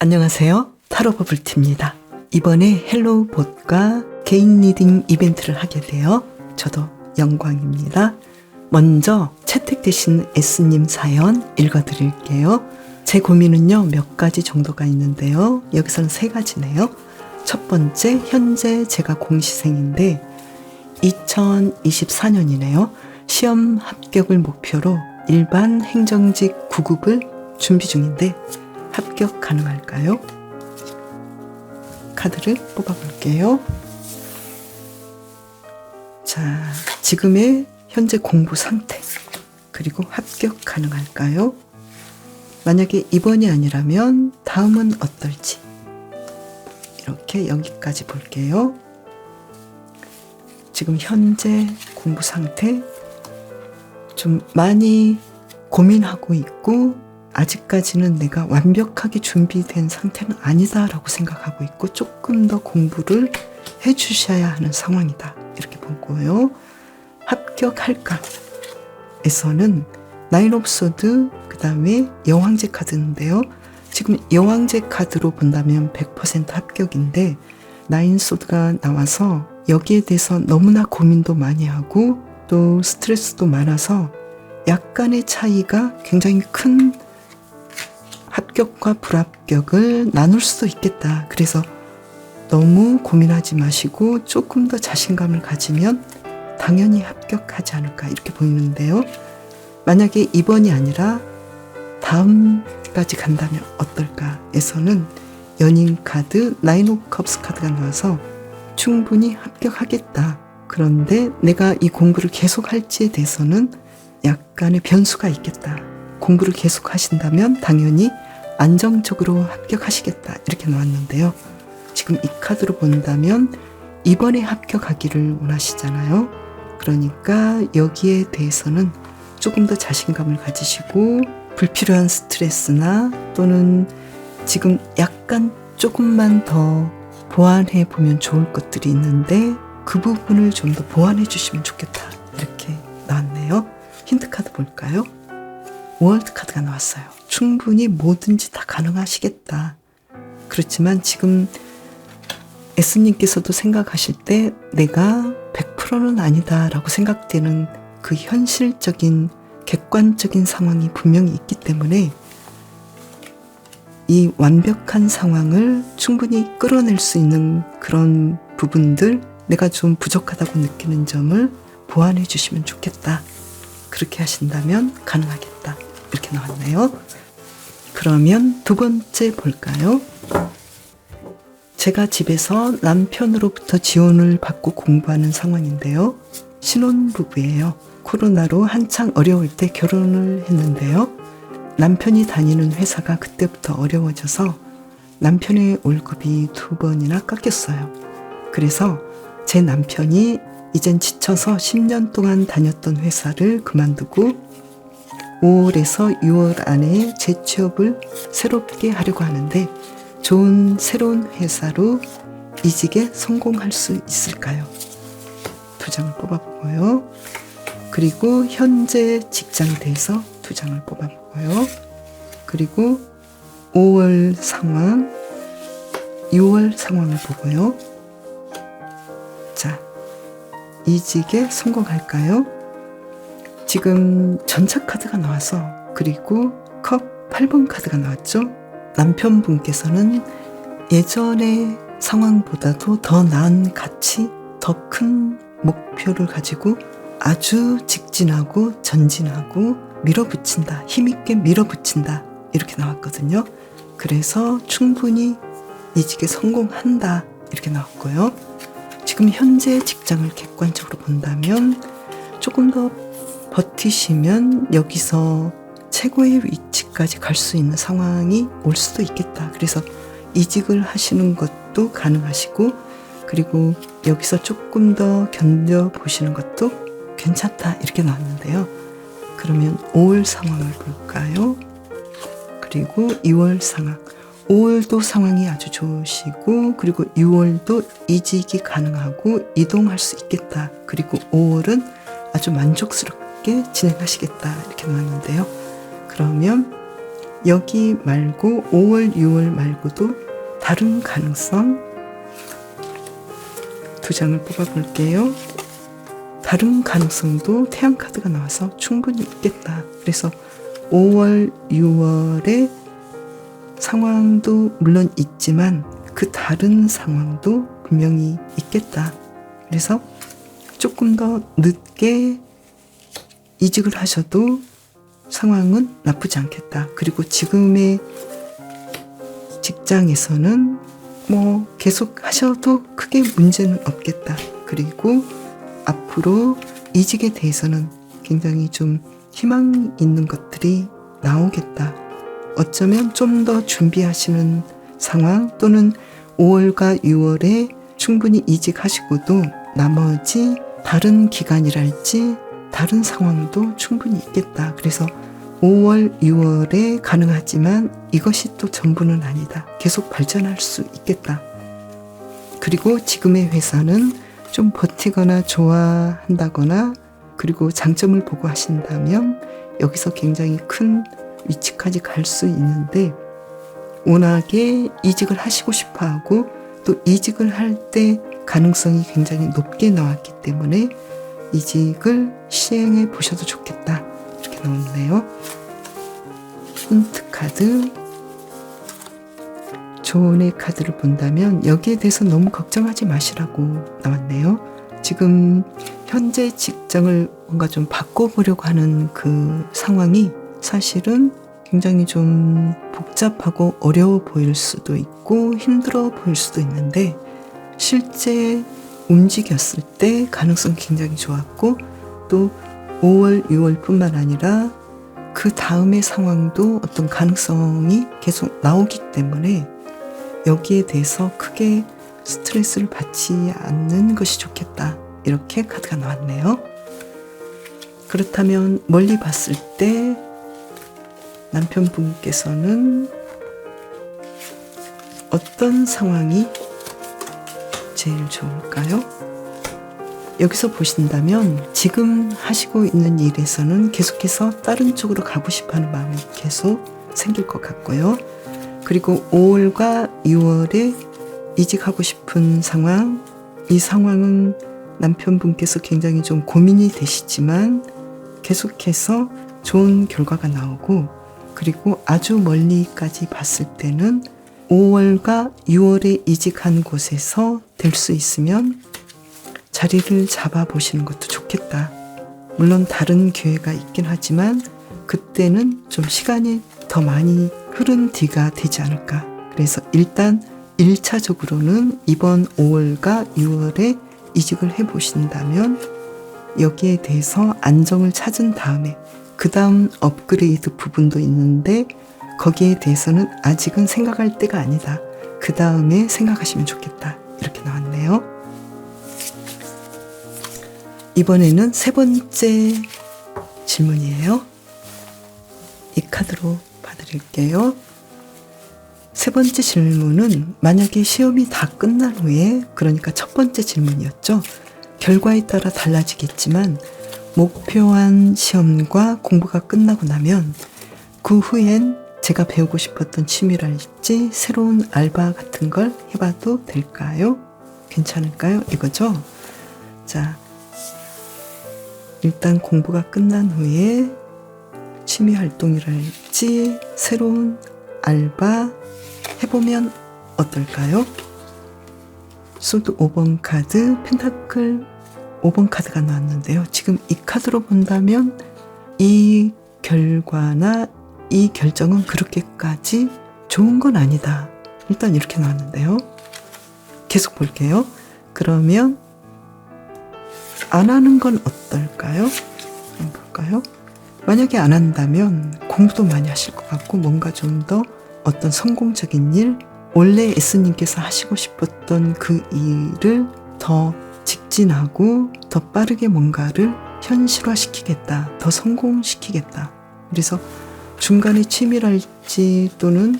안녕하세요. 타로 버블티입니다. 이번에 헬로우봇과 개인 리딩 이벤트를 하게 되어 저도 영광입니다. 먼저 채택되신 S님 사연 읽어드릴게요. 제 고민은요 몇 가지 정도가 있는데요. 여기서는 3가지네요. 첫 번째, 현재 제가 공시생인데 2024년이네요. 시험 합격을 목표로 일반 행정직 9급을 준비 중인데 합격 가능할까요? 카드를 뽑아볼게요. 자, 지금의 현재 공부 상태, 그리고 합격 가능할까요? 만약에 이번이 아니라면 다음은 어떨지, 이렇게 여기까지 볼게요. 지금 현재 공부 상태, 좀 많이 고민하고 있고 아직까지는 내가 완벽하게 준비된 상태는 아니다라고 생각하고 있고 조금 더 공부를 해주셔야 하는 상황이다, 이렇게 보고요. 합격할까? 에서는 나인 오브 소드, 그 다음에 여왕제 카드인데요. 지금 여왕제 카드로 본다면 100% 합격인데 나인 소드가 나와서 여기에 대해서 너무나 고민도 많이 하고 또 스트레스도 많아서 약간의 차이가 굉장히 큰 합격과 불합격을 나눌 수도 있겠다. 그래서 너무 고민하지 마시고 조금 더 자신감을 가지면 당연히 합격하지 않을까, 이렇게 보이는데요. 만약에 이번이 아니라 다음까지 간다면 어떨까 에서는 연인 카드, 나인 오브 컵스 카드가 나와서 충분히 합격하겠다. 그런데 내가 이 공부를 계속할지에 대해서는 약간의 변수가 있겠다. 공부를 계속 하신다면 당연히 안정적으로 합격하시겠다, 이렇게 나왔는데요. 지금 이 카드로 본다면 이번에 합격하기를 원하시잖아요. 그러니까 여기에 대해서는 조금 더 자신감을 가지시고 불필요한 스트레스나 또는 지금 약간 조금만 더 보완해 보면 좋을 것들이 있는데 그 부분을 좀 더 보완해 주시면 좋겠다, 이렇게 나왔네요. 힌트 카드 볼까요? 월드 카드가 나왔어요. 충분히 뭐든지 다 가능하시겠다. 그렇지만 지금 S님께서도 생각하실 때 내가 100%는 아니다 라고 생각되는 그 현실적인 객관적인 상황이 분명히 있기 때문에 이 완벽한 상황을 충분히 끌어낼 수 있는 그런 부분들, 내가 좀 부족하다고 느끼는 점을 보완해 주시면 좋겠다. 그렇게 하신다면 가능하겠다, 이렇게 나왔네요. 그러면 두 번째 볼까요? 제가 집에서 남편으로부터 지원을 받고 공부하는 상황인데요. 신혼부부예요. 코로나로 한창 어려울 때 결혼을 했는데요. 남편이 다니는 회사가 그때부터 어려워져서 남편의 월급이 2번이나 깎였어요. 그래서 제 남편이 이젠 지쳐서 10년 동안 다녔던 회사를 그만두고 5월에서 6월 안에 재취업을 새롭게 하려고 하는데 좋은 새로운 회사로 이직에 성공할 수 있을까요? 2장을 뽑아보고요. 그리고 현재 직장에 대해서 2장을 뽑아보고요. 그리고 5월 상황, 6월 상황을 보고요. 자, 이직에 성공할까요? 지금 전차 카드가 나와서, 그리고 컵 8번 카드가 나왔죠. 남편분께서는 예전의 상황보다도 더 나은 가치, 더 큰 목표를 가지고 아주 직진하고 전진하고 밀어붙인다, 힘있게 밀어붙인다, 이렇게 나왔거든요. 그래서 충분히 이직에 성공한다, 이렇게 나왔고요. 지금 현재 직장을 객관적으로 본다면 조금 더 버티시면 여기서 최고의 위치까지 갈 수 있는 상황이 올 수도 있겠다. 그래서 이직을 하시는 것도 가능하시고, 그리고 여기서 조금 더 견뎌보시는 것도 괜찮다, 이렇게 나왔는데요. 그러면 5월 상황을 볼까요? 그리고 2월 상황. 5월도 상황이 아주 좋으시고, 그리고 6월도 이직이 가능하고 이동할 수 있겠다. 그리고 5월은 아주 만족스럽게 진행하시겠다, 이렇게 나왔는데요. 그러면 여기 말고 5월, 6월 말고도 다른 가능성 두 장을 뽑아볼게요. 다른 가능성도 태양 카드가 나와서 충분히 있겠다. 그래서 5월, 6월의 상황도 물론 있지만 그 다른 상황도 분명히 있겠다. 그래서 조금 더 늦게 이직을 하셔도 상황은 나쁘지 않겠다. 그리고 지금의 직장에서는 뭐 계속 하셔도 크게 문제는 없겠다. 그리고 앞으로 이직에 대해서는 굉장히 좀 희망 있는 것들이 나오겠다. 어쩌면 좀 더 준비하시는 상황 또는 5월과 6월에 충분히 이직하시고도 나머지 다른 기간이랄지 다른 상황도 충분히 있겠다. 그래서 5월, 6월에 가능하지만 이것이 또 전부는 아니다. 계속 발전할 수 있겠다. 그리고 지금의 회사는 좀 버티거나 좋아한다거나 그리고 장점을 보고 하신다면 여기서 굉장히 큰 위치까지 갈 수 있는데 워낙에 이직을 하시고 싶어 하고 또 이직을 할 때 가능성이 굉장히 높게 나왔기 때문에 이직을 시행해 보셔도 좋겠다. 이렇게 나오네요. 힌트 카드, 조언의 카드를 본다면 여기에 대해서 너무 걱정하지 마시라고 나왔네요. 지금 현재 직장을 뭔가 좀 바꿔보려고 하는 그 상황이 사실은 굉장히 좀 복잡하고 어려워 보일 수도 있고 힘들어 보일 수도 있는데 실제 움직였을 때 가능성이 굉장히 좋았고 또 5월, 6월 뿐만 아니라 그 다음의 상황도 어떤 가능성이 계속 나오기 때문에 여기에 대해서 크게 스트레스를 받지 않는 것이 좋겠다. 이렇게 카드가 나왔네요. 그렇다면 멀리 봤을 때 남편분께서는 어떤 상황이 제일 좋을까요? 여기서 보신다면 지금 하시고 있는 일에서는 계속해서 다른 쪽으로 가고 싶어하는 마음이 계속 생길 것 같고요. 그리고 5월과 6월에 이직하고 싶은 상황, 이 상황은 남편분께서 굉장히 좀 고민이 되시지만 계속해서 좋은 결과가 나오고 그리고 아주 멀리까지 봤을 때는 5월과 6월에 이직한 곳에서 될 수 있으면 자리를 잡아보시는 것도 좋겠다. 물론 다른 기회가 있긴 하지만 그때는 좀 시간이 더 많이 흐른 뒤가 되지 않을까. 그래서 일단 1차적으로는 이번 5월과 6월에 이직을 해보신다면 여기에 대해서 안정을 찾은 다음에 그 다음 업그레이드 부분도 있는데 거기에 대해서는 아직은 생각할 때가 아니다. 그 다음에 생각하시면 좋겠다. 이렇게 나왔네요. 이번에는 세 번째 질문이에요. 이 카드로 봐드릴게요. 세 번째 질문은 만약에 시험이 다 끝난 후에, 그러니까 첫 번째 질문이었죠. 결과에 따라 달라지겠지만 목표한 시험과 공부가 끝나고 나면 그 후엔 제가 배우고 싶었던 취미랄지 새로운 알바 같은 걸 해봐도 될까요? 괜찮을까요? 이거죠? 자, 일단 공부가 끝난 후에 취미 활동이랄지 새로운 알바 해보면 어떨까요? 소드 5번 카드, 펜타클 5번 카드가 나왔는데요. 지금 이 카드로 본다면 이 결과나 이 결정은 그렇게까지 좋은 건 아니다. 일단 이렇게 나왔는데요. 계속 볼게요. 그러면 안 하는 건 어떨까요? 한번 볼까요? 만약에 안 한다면 공부도 많이 하실 것 같고 뭔가 좀 더 어떤 성공적인 일, 원래 S님께서 하시고 싶었던 그 일을 더 직진하고 더 빠르게 뭔가를 현실화시키겠다. 더 성공시키겠다. 그래서 중간에 취미랄지 또는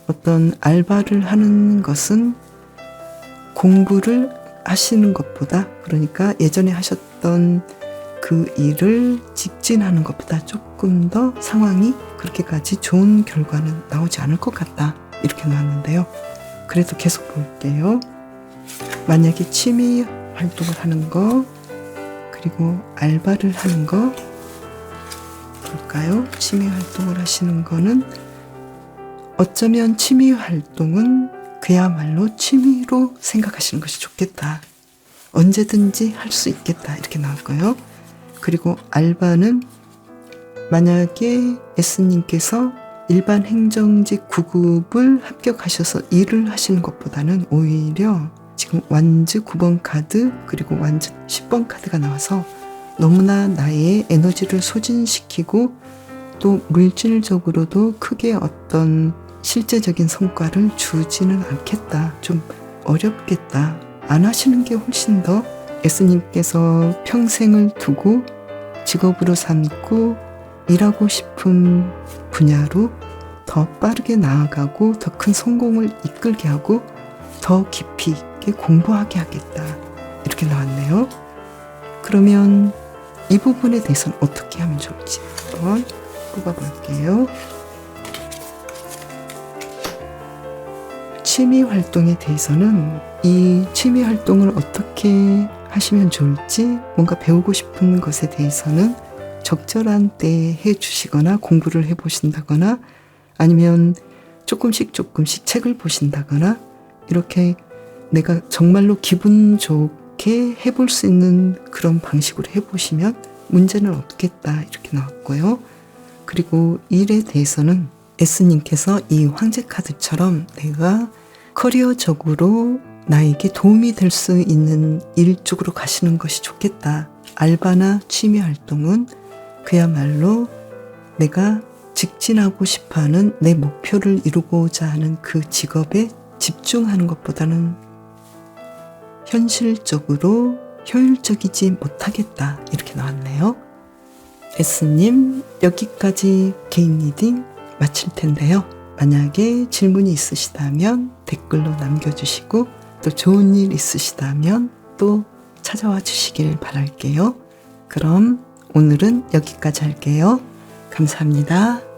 어떤 알바를 하는 것은 공부를 하시는 것보다, 그러니까 예전에 하셨던 그 일을 직진하는 것보다 조금 더 상황이 그렇게까지 좋은 결과는 나오지 않을 것 같다. 이렇게 나왔는데요. 그래도 계속 볼게요. 만약에 취미 활동을 하는 거, 그리고 알바를 하는 거 볼까요? 취미 활동을 하시는 거는 어쩌면 취미 활동은 그야말로 취미로 생각하시는 것이 좋겠다. 언제든지 할 수 있겠다. 이렇게 나왔고요. 그리고 알바는 만약에 S님께서 일반 행정직 9급을 합격하셔서 일을 하시는 것보다는 오히려 지금 완즈 9번 카드 그리고 완즈 10번 카드가 나와서 너무나 나의 에너지를 소진시키고 또 물질적으로도 크게 어떤 실제적인 성과를 주지는 않겠다. 좀 어렵겠다. 안 하시는 게 훨씬 더 S님께서 평생을 두고 직업으로 삼고 일하고 싶은 분야로 더 빠르게 나아가고 더 큰 성공을 이끌게 하고 더 깊이 있게 공부하게 하겠다. 이렇게 나왔네요. 그러면 이 부분에 대해서는 어떻게 하면 좋을지 한번 뽑아볼게요. 취미 활동에 대해서는 이 취미 활동을 어떻게 하시면 좋을지 뭔가 배우고 싶은 것에 대해서는 적절한 때에 해주시거나 공부를 해보신다거나 아니면 조금씩 책을 보신다거나 이렇게 내가 정말로 기분 좋게 해볼 수 있는 그런 방식으로 해보시면 문제는 없겠다. 이렇게 나왔고요. 그리고 일에 대해서는 S님께서 이 황제 카드처럼 내가 커리어적으로 나에게 도움이 될 수 있는 일 쪽으로 가시는 것이 좋겠다. 알바나 취미 활동은 그야말로 내가 직진하고 싶어하는 내 목표를 이루고자 하는 그 직업에 집중하는 것보다는 현실적으로 효율적이지 못하겠다. 이렇게 나왔네요. S님, 여기까지 개인 리딩 마칠 텐데요. 만약에 질문이 있으시다면 댓글로 남겨주시고 또 좋은 일 있으시다면 또 찾아와 주시길 바랄게요. 그럼 오늘은 여기까지 할게요. 감사합니다.